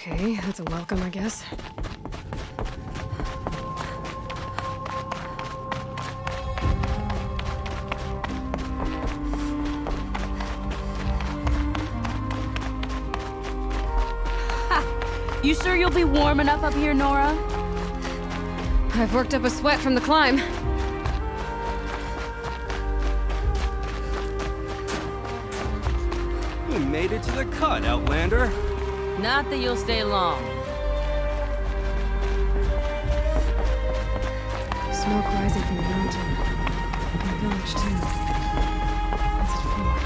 Okay, that's a welcome, I guess. You sure you'll be warm enough up here, Nora? I've worked up a sweat from the climb. You made it to the cut, Outlander. Not that you'll stay long. Smoke rising from the mountain. And the village, too. What's it for?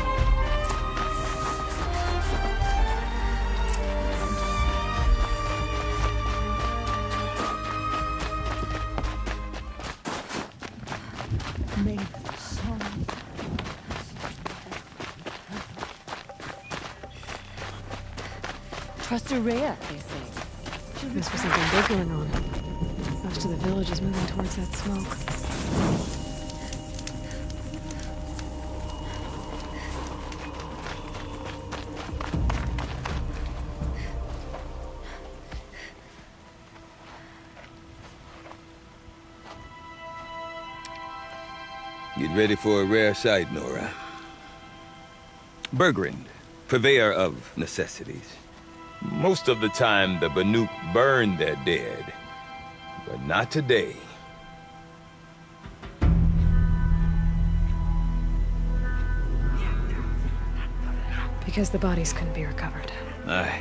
Trust Rhea, they say. Must be something big going on. Most of the village is moving towards that smoke. Get ready for a rare sight, Nora. Bergrand, purveyor of necessities. Most of the time, the Banuk burn their dead. But not today. Because the bodies couldn't be recovered. Aye,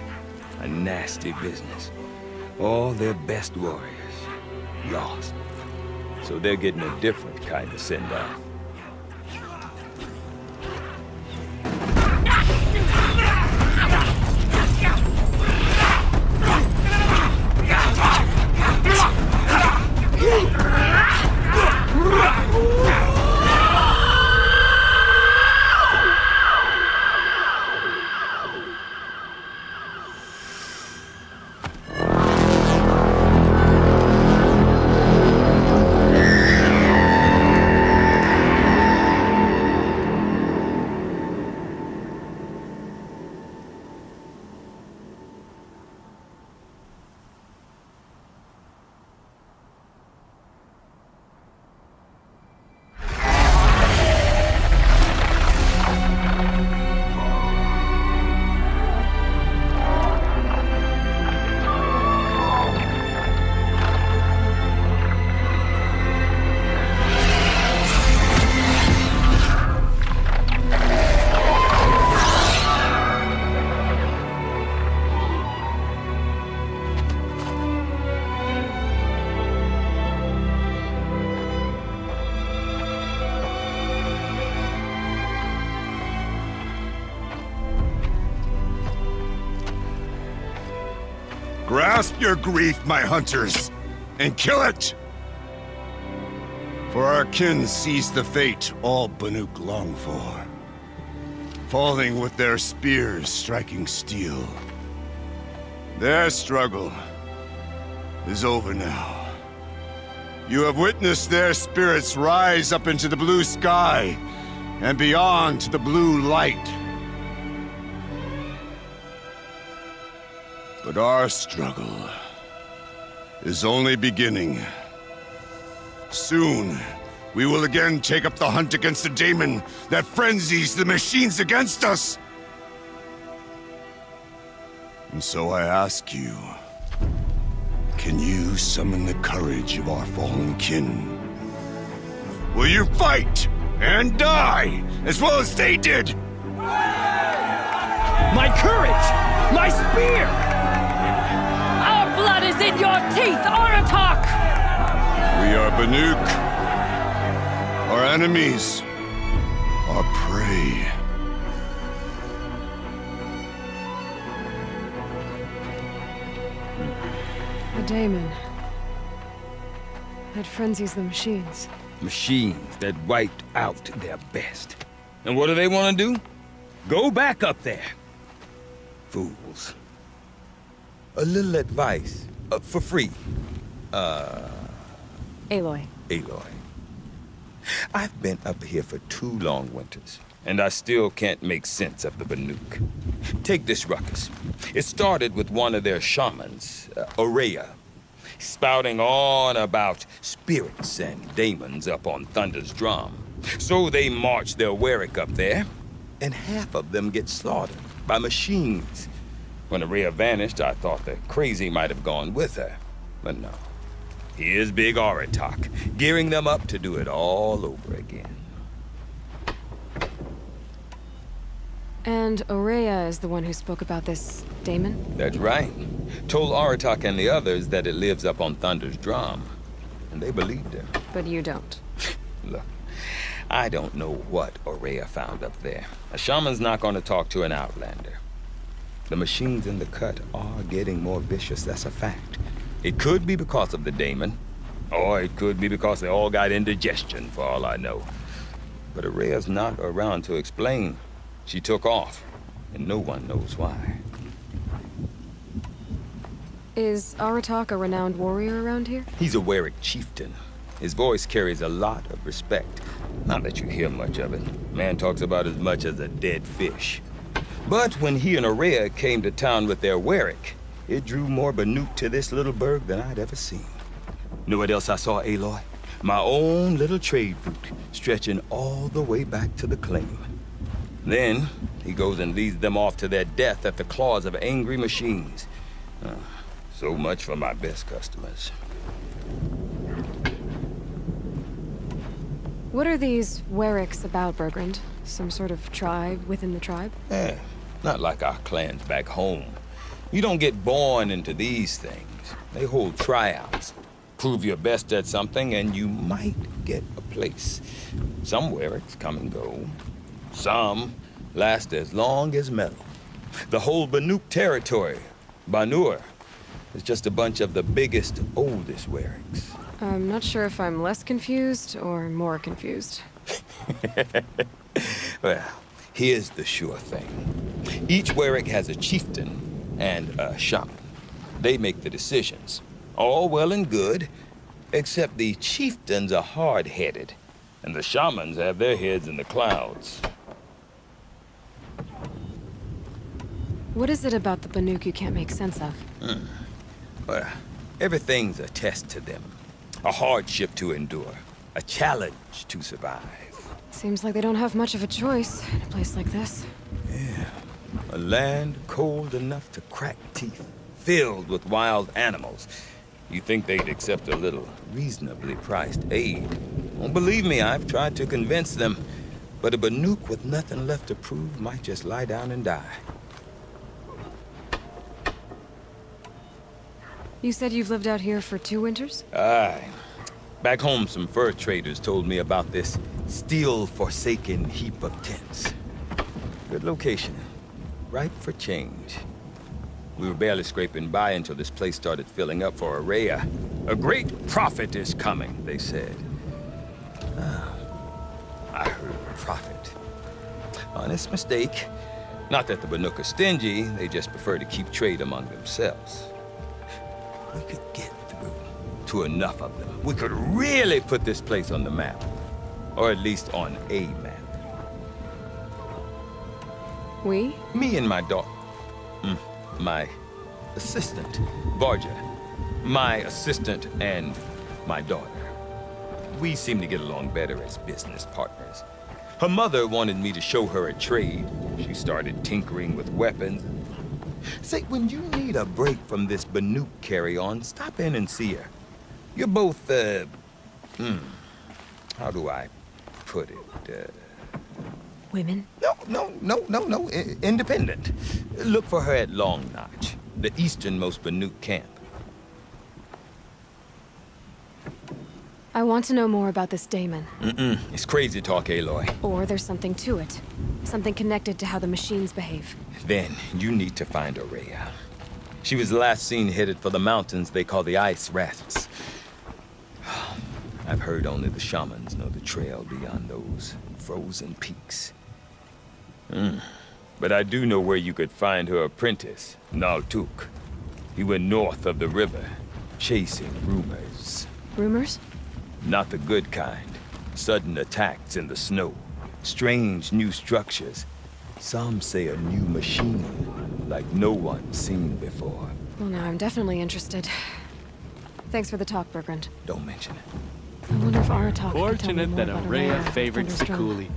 a nasty business. All their best warriors lost. So they're getting a different kind of send-off. Grasp your grief, my hunters, and kill it! For our kin sees the fate all Banuk long for. Falling with their spears striking steel. Their struggle is over now. You have witnessed their spirits rise up into the blue sky and beyond to the blue light. But our struggle is only beginning. Soon, we will again take up the hunt against the daemon that frenzies the machines against us. And so I ask you, can you summon the courage of our fallen kin? Will you fight and die as well as they did? My courage! My spear! Our blood is in your teeth, Aratak! We are Banuk. Our enemies are prey. A daemon. That frenzies the machines. Machines that wiped out their best. And what do they want to do? Go back up there. Fools. A little advice, for free. Aloy. Aloy. I've been up here for 2 long winters. and I still can't make sense of the Banuk. Take this ruckus. It started with one of their shamans, Aurea, spouting on about spirits and demons up on Thunder's drum. So they march their Warwick up there, and half of them get slaughtered by machines. When Aurea vanished, I thought the crazy might have gone with her. But no. Here's Big Aratak, gearing them up to do it all over again. And Aurea is the one who spoke about this daemon? That's right. Told Aratak and the others that it lives up on Thunder's drum. And they believed her. But you don't. Look, I don't know what Aurea found up there. A shaman's not going to talk to an outlander. The machines in the cut are getting more vicious, that's a fact. It could be because of the daemon, or it could be because they all got indigestion, for all I know. But Aurea's not around to explain. She took off, and no one knows why. Is Aratak a renowned warrior around here? He's a Warwick chieftain. His voice carries a lot of respect. Not that you hear much of it. Man talks about as much as a dead fish. But when he and Aurea came to town with their Warwick, it drew more Banuk to this little burg than I'd ever seen. Know what else I saw, Aloy? My own little trade route, stretching all the way back to the claim. Then, he goes and leads them off to their death at the claws of angry machines. So much for my best customers. What are these Warwicks about, Bergrand? Some sort of tribe within the tribe? Not like our clans back home. You don't get born into these things. They hold tryouts. Prove your best at something and you might get a place. Some Warwicks come and go. Some last as long as metal. The whole Banuk territory, Banur, is just a bunch of the biggest, oldest Warwicks. I'm not sure if I'm less confused or more confused. Well, here's the sure thing. Each Warwick has a chieftain and a shaman. They make the decisions. All well and good, except the chieftains are hard-headed, and the shamans have their heads in the clouds. What is it about the Banuk you can't make sense of? Well, everything's a test to them. A hardship to endure. A challenge to survive. Seems like they don't have much of a choice in a place like this. A land cold enough to crack teeth, filled with wild animals. You think they'd accept a little reasonably priced aid. Well, believe me, I've tried to convince them. But a Banuk with nothing left to prove might just lie down and die. You said you've lived out here for 2 winters? Aye. Back home, some fur traders told me about this steel-forsaken heap of tents. Good location. Ripe for change. We were barely scraping by until this place started filling up for Aurea. A great prophet is coming, they said. I heard prophet. Honest mistake. Not that the Banuk are stingy, they just prefer to keep trade among themselves. We could get through to enough of them. We could really put this place on the map. Or at least on a map. We? Me and my daughter. My assistant, Varja. My assistant and my daughter. We seem to get along better as business partners. Her mother wanted me to show her a trade. She started tinkering with weapons. Say, when you need a break from this Banuk carry-on, stop in and see her. You're both, how do I put it? Women? No. Independent. Look for her at Long Notch, the easternmost Banuk camp. I want to know more about this daemon. It's crazy talk, Aloy. Or there's something to it. Something connected to how the machines behave. Then you need to find Aurea. She was last seen headed for the mountains they call the Ice Rats. I've heard only the shamans know the trail beyond those frozen peaks. But I do know where you could find her apprentice, Naltuk. He went north of the river, chasing rumors. Rumors? Not the good kind. Sudden attacks in the snow. Strange new structures. Some say a new machine, like no one's seen before. Well, now I'm definitely interested. Thanks for the talk, Bergrand. Don't mention it. I wonder if Aratak can tell me Fortunate more that about Araya Araya, favored Thunderstone. Sikuli.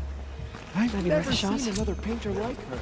Might be worth a shot. another painter like her.